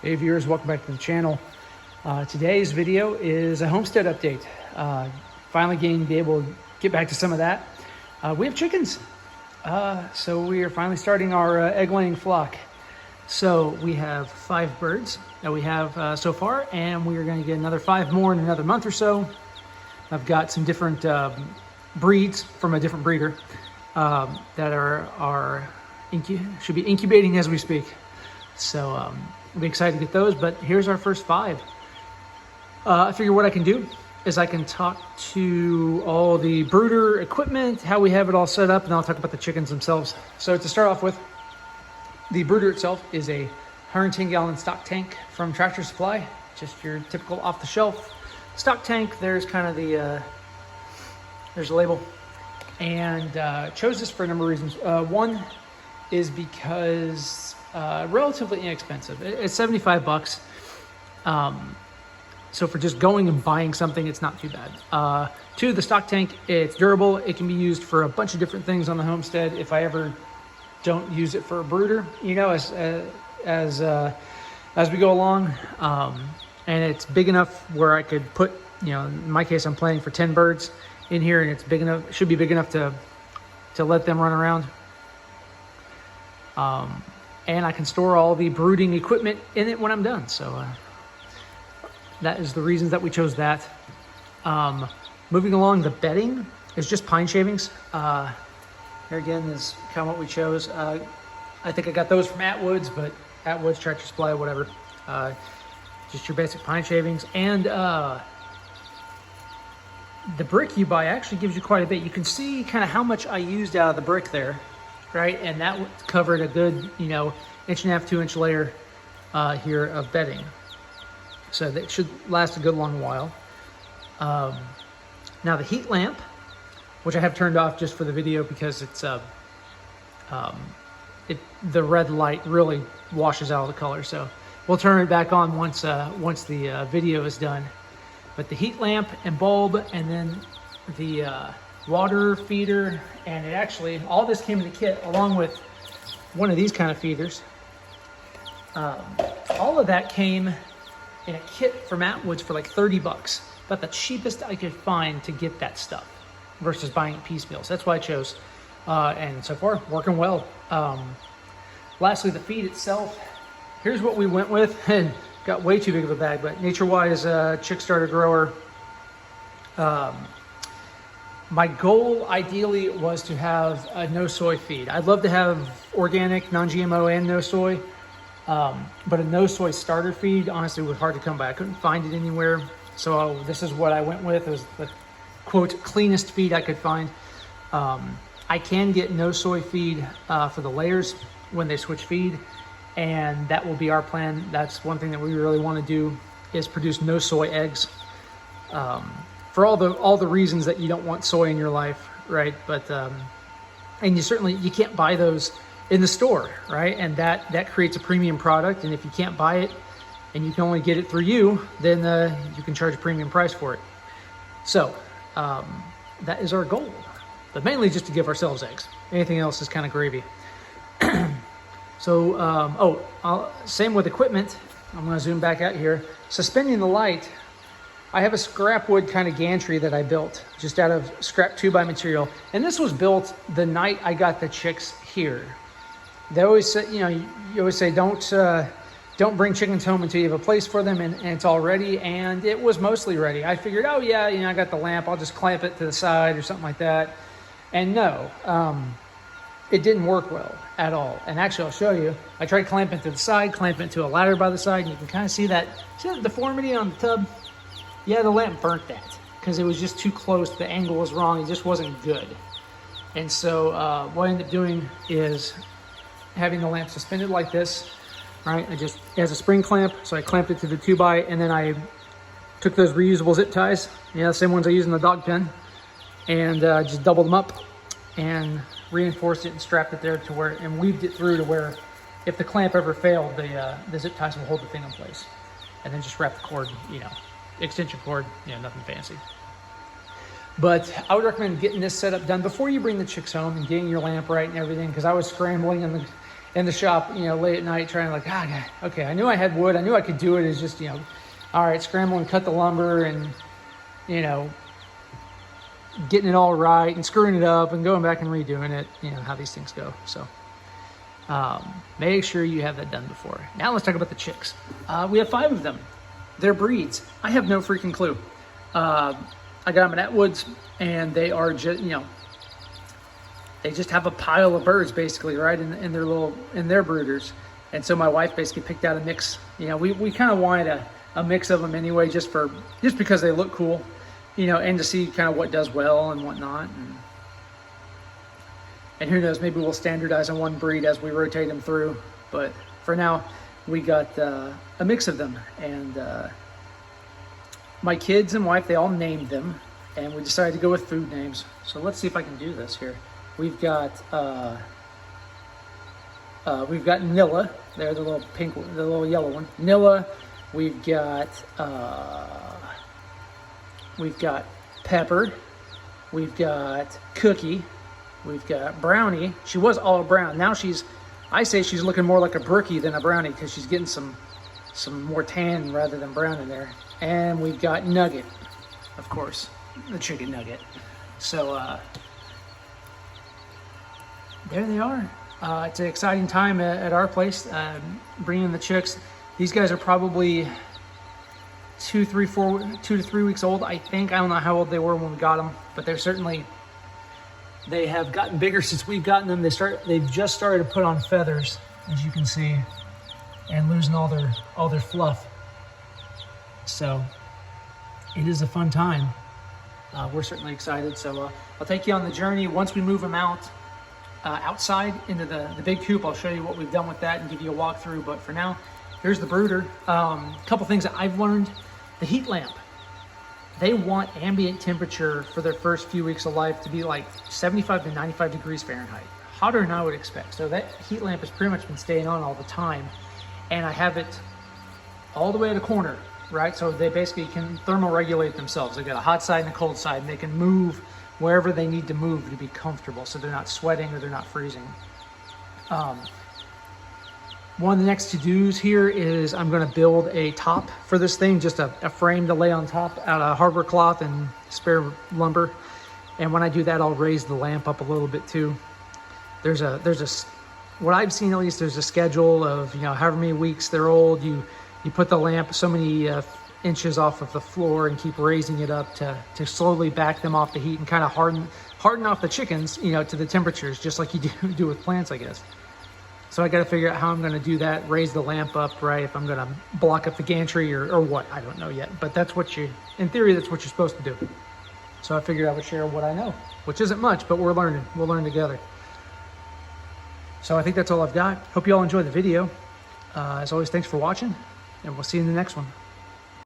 Hey viewers, welcome back to the channel. Today's video is a homestead update. Finally getting to be able to get back to some of that. We have chickens. So we are finally starting our egg laying flock. So we have 5 birds that we have so far, and we are going to get another 5 more in another month or so. I've got some different breeds from a different breeder that should be incubating as we speak. So I'll be excited to get those, but here's our first 5. I figure what I can do is I can talk to all the brooder equipment, how we have it all set up, and I'll talk about the chickens themselves. So to start off with, the brooder itself is a 110-gallon stock tank from Tractor Supply, just your typical off-the-shelf stock tank. There's kind of the, there's a label, and chose this for a number of reasons. One is because relatively inexpensive. It's 75 bucks. So for just going and buying something, it's not too bad. 2, the stock tank, it's durable. It can be used for a bunch of different things on the homestead. If I ever don't use it for a brooder, you know, as we go along, and it's big enough where I could put, you know, in my case, I'm planning for 10 birds in here, and it's big enough, should be big enough to let them run around. And I can store all the brooding equipment in it when I'm done. So that is the reasons that we chose that. Moving along, the bedding is just pine shavings. Here again is kind of what we chose. I think I got those from Atwoods, but Atwoods, Tractor Supply, whatever. Just your basic pine shavings. And the brick you buy actually gives you quite a bit. You can see kind of how much I used out of the brick there, right? And that covered a good, you know, 1.5 to 2 inch layer here of bedding. So that should last a good long while. Now the heat lamp, which I have turned off just for the video because it's the red light really washes out all the color. So we'll turn it back on once the video is done. But the heat lamp and bulb, and then the water feeder, and it actually, all this came in the kit along with one of these kind of feeders. All of that came in a kit from Atwoods for like 30 bucks, about the cheapest I could find to get that stuff versus buying it piecemeal. So that's why I chose, and so far working well. Lastly, the feed itself, here's what we went with, and got way too big of a bag, but Nature Wise chick starter grower. My goal ideally was to have a no soy feed. I'd love to have organic, non-GMO, and no soy. But a no soy starter feed honestly was hard to come by. I couldn't find it anywhere. So this is what I went with. It was the quote cleanest feed I could find. I can get no soy feed for the layers when they switch feed, and that will be our plan. That's one thing that we really want to do, is produce no soy eggs. For all the reasons that you don't want soy in your life, right? But and you can't buy those in the store, right? And that creates a premium product. And if you can't buy it and you can only get it through you, then you can charge a premium price for it. So that is our goal, but mainly just to give ourselves eggs. Anything else is kind of gravy. So same with equipment. I'm going to zoom back out here. Suspending the light, I have a scrap wood kind of gantry that I built just out of scrap 2x material. And this was built the night I got the chicks here. They always say, you know, you always say, don't bring chickens home until you have a place for them and it's all ready. And it was mostly ready. I figured, oh yeah, you know, I got the lamp, I'll just clamp it to the side or something like that. And no, it didn't work well at all. And actually, I'll show you. I tried clamping it to the side, clamping it to a ladder by the side, and you can kind of see that deformity on the tub? Yeah, the lamp burnt that because it was just too close. The angle was wrong. It just wasn't good. And so what I ended up doing is having the lamp suspended like this, right? It has a spring clamp, so I clamped it to the 2x, and then I took those reusable zip ties, the same ones I use in the dog pen, and just doubled them up and reinforced it and strapped it there to where, and weaved it through to where if the clamp ever failed, the zip ties will hold the thing in place. And then just wrap the cord, you know, extension cord, you know, nothing fancy. But I would recommend getting this setup done before you bring the chicks home and getting your lamp right and everything, because I was scrambling in the shop, you know, late at night trying like, okay, I knew I had wood. I knew I could do it. It's just, you know, all right, scramble and cut the lumber and, you know, getting it all right and screwing it up and going back and redoing it, you know, how these things go. So make sure you have that done before. Now let's talk about the chicks. We have 5 of them. They're breeds. I have no freaking clue. I got them at Atwoods, and they are just, you know, they just have a pile of birds basically, right, in their brooders. And so my wife basically picked out a mix. You know, we kind of wanted a mix of them anyway, just because they look cool, you know, and to see kind of what does well and whatnot. And who knows, maybe we'll standardize on one breed as we rotate them through. But for now, we got a mix of them. And my kids and wife, they all named them. And we decided to go with food names. So let's see if I can do this here. We've got Nilla. There, the little pink one, the little yellow one. Nilla. We've got Pepper. We've got Cookie. We've got Brownie. She was all brown. Now I say she's looking more like a Brookie than a Brownie because she's getting some more tan rather than brown in there. And we've got Nugget, of course, the chicken nugget. So there they are. It's an exciting time at our place, bringing the chicks. These guys are probably 2 to 3 weeks old, I think. I don't know how old they were when we got them, but they have gotten bigger since we've gotten them. They've just started to put on feathers, as you can see, and losing all their fluff. So it is a fun time. We're certainly excited. So I'll take you on the journey once we move them outside into the big coop. I'll show you what we've done with that and give you a walkthrough. But for now, here's the brooder. A couple things that I've learned: the heat lamp. They want ambient temperature for their first few weeks of life to be like 75 to 95 degrees Fahrenheit, hotter than I would expect. So that heat lamp has pretty much been staying on all the time, and I have it all the way at a corner, right? So they basically can thermoregulate themselves. They've got a hot side and a cold side, and they can move wherever they need to move to be comfortable, so they're not sweating or they're not freezing. One of the next to-dos here is I'm going to build a top for this thing, just a frame to lay on top out of hardware cloth and spare lumber. And when I do that, I'll raise the lamp up a little bit too. There's what I've seen at least, there's a schedule of, you know, however many weeks they're old, you put the lamp so many inches off of the floor and keep raising it up to slowly back them off the heat and kind of harden off the chickens, you know, to the temperatures, just like you do with plants, I guess. So I got to figure out how I'm going to do that, raise the lamp up, right? If I'm going to block up the gantry or what, I don't know yet. But that's in theory, that's what you're supposed to do. So I figured I would share what I know, which isn't much, but we're learning. We'll learn together. So I think that's all I've got. Hope you all enjoyed the video. As always, thanks for watching, and we'll see you in the next one.